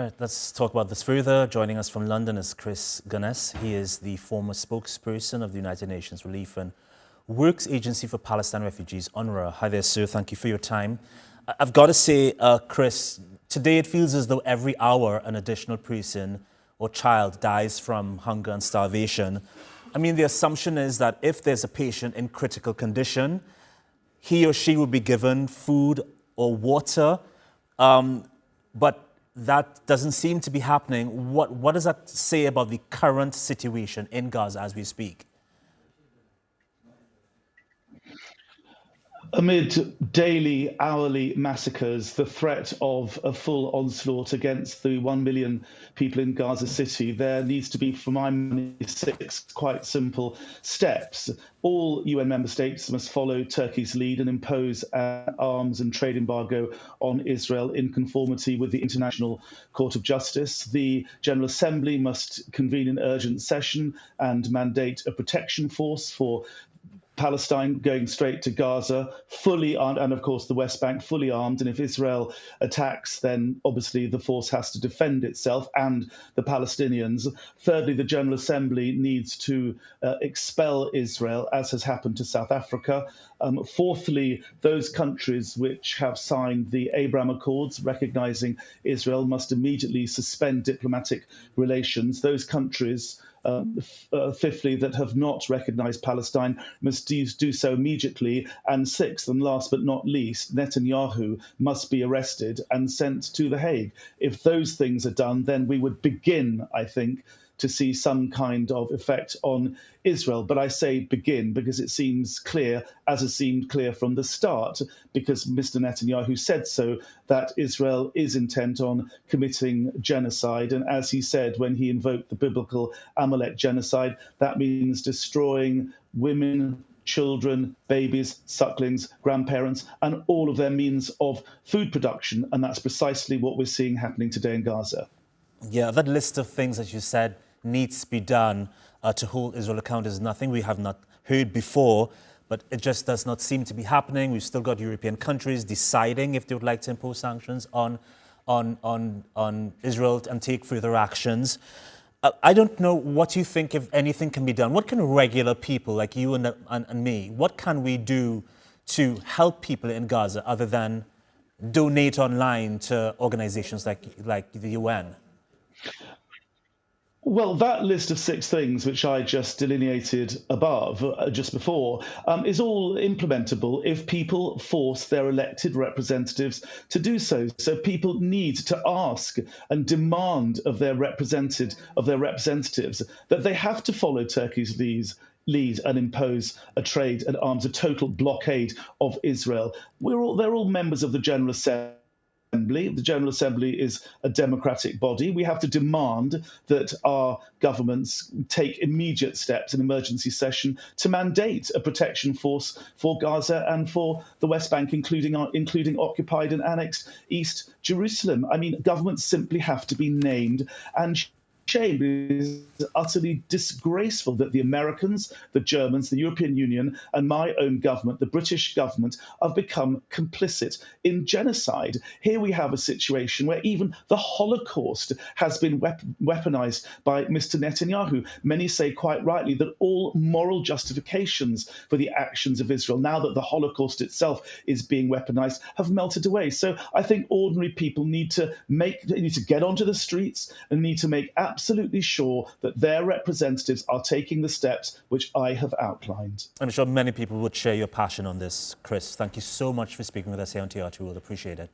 All right, let's talk about this further. Joining us from London is Chris Gunness. He is the former spokesperson of the United Nations Relief and Works Agency for Palestine Refugees, UNRWA. Hi there, sir. Thank you for your time. I've got to say, Chris, today it feels as though every hour an additional person or child dies from hunger and starvation. I mean, the assumption is that if there's a patient in critical condition, he or she will be given food or water, but that doesn't seem to be happening. What does that say about the current situation in Gaza as we speak? Amid daily, hourly massacres, the threat of a full onslaught against the 1 million people in Gaza City, there needs to be, for my money, 6 quite simple steps. All UN member states must follow Turkey's lead and impose an arms and trade embargo on Israel in conformity with the International Court of Justice. The General Assembly must convene an urgent session and mandate a protection force for Palestine going straight to Gaza, fully armed, and of course the West Bank fully armed. And if Israel attacks, then obviously the force has to defend itself and the Palestinians. Thirdly, the General Assembly needs to expel Israel, as has happened to South Africa. Fourthly, those countries which have signed the Abraham Accords recognizing Israel must immediately suspend diplomatic relations. Those countries fifthly, that have not recognised Palestine must do so immediately. And sixth, and last but not least, Netanyahu must be arrested and sent to The Hague. If those things are done, then we would begin, I think, to see some kind of effect on Israel. But I say begin because it seems clear, as it seemed clear from the start, because Mr. Netanyahu said so, that Israel is intent on committing genocide. And as he said when he invoked the biblical Amalek genocide, that means destroying women, children, babies, sucklings, grandparents, and all of their means of food production. And that's precisely what we're seeing happening today in Gaza. Yeah, that list of things that you said needs to be done to hold Israel accountable is nothing we have not heard before, but it just does not seem to be happening. We've still got European countries deciding if they would like to impose sanctions on Israel and take further actions. I don't know what you think, if anything can be done. What can regular people like you and me, what can we do to help people in Gaza other than donate online to organizations like the UN? Well, that list of 6 things, which I just delineated above, just before, is all implementable if people force their elected representatives to do so. So people need to ask and demand of their representatives that they have to follow Turkey's lead and impose a trade and arms, a total blockade of Israel. They're all members of the General Assembly. The General Assembly is a democratic body. We have to demand that our governments take immediate steps in emergency session to mandate a protection force for Gaza and for the West Bank, including occupied and annexed East Jerusalem. I mean, governments simply have to be named and shame. It is utterly disgraceful that the Americans, the Germans, the European Union, and my own government, the British government, have become complicit in genocide. Here we have a situation where even the Holocaust has been weaponized by Mr. Netanyahu. Many say quite rightly that all moral justifications for the actions of Israel, now that the Holocaust itself is being weaponized, have melted away. So I think ordinary people need to get onto the streets and need to make absolutely sure that their representatives are taking the steps which I have outlined. I'm sure many people would share your passion on this, Chris. Thank you so much for speaking with us here on TR2. We'll appreciate it.